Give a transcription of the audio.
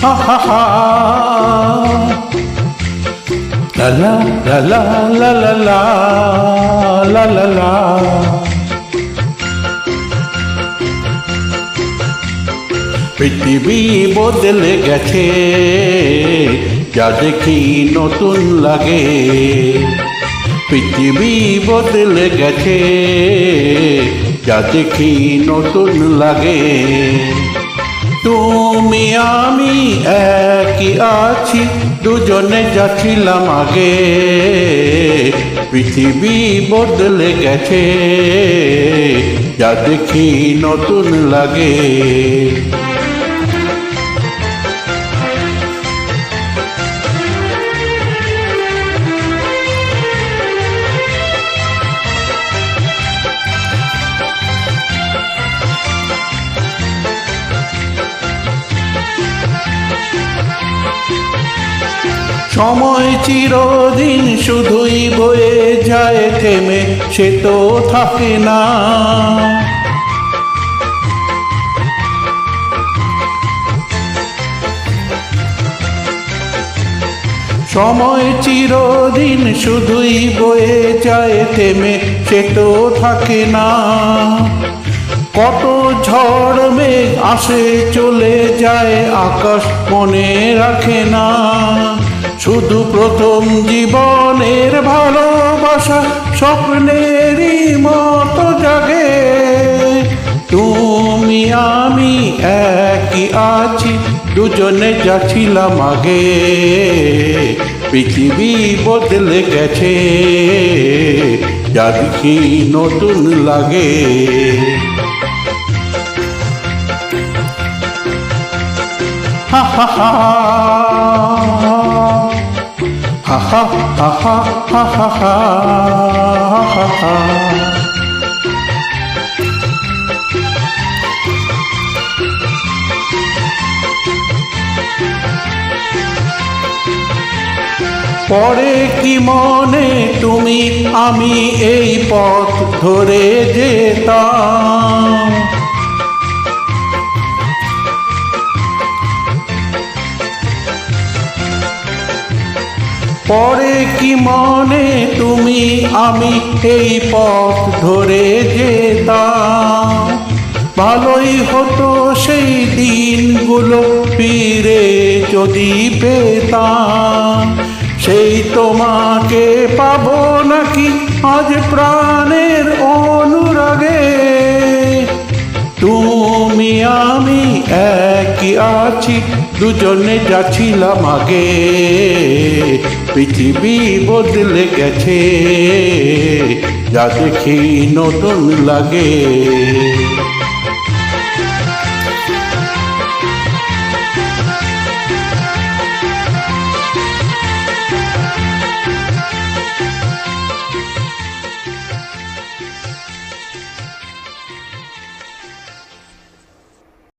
হা হা হা লা লা লা লা লা লা লা লা লা। পৃথিবী বদলে গেছে, যা দেখি নতুন লাগে। পৃথিবী বদলে গেছে, যা দেখি নতুন লাগে। তুমি আমি একই আছি, দুজনে যাচ্ছিলাম আগে। পৃথিবী বদলে গেছে, যা দেখি নতুন লাগে। সময় চিরদিন শুধুই বয়ে যায়, থেমে সে তো থাকে না। সময় চিরদিন শুধুই বয়ে যায়, থেমে সে তো থাকে না। কত ঝড় মেঘ আসে চলে যায়, আকাশ মনে রাখে না। শুধু প্রথম জীবনের ভালোবাসা স্বপ্নেরই মতো জাগে। তুমি আমি একই আছি, দুজনে যাচ্ছিলাম আগে। পৃথিবী বদলে গেছে, যা দেখি নতুন লাগে। হা হা হা ha ha ha ha ha ha ha ha ha। পরে কি মনে তুমি আমি এই পথ ধরে যেতাম। পরে কি মনে তুমি আমি এই পথ ধরে যেতাম। ভালোই হতো সেই দিনগুলো ফিরে যদি পেতাম। সেই তোমাকে পাবো নাকি আজ প্রাণের অনুরাগে। তুমি আমি একই আছি, দুজনে যাচ্ছিলাম আগে। পৃথিবী বদলে গেছে, যা দেখি নতুন লাগে।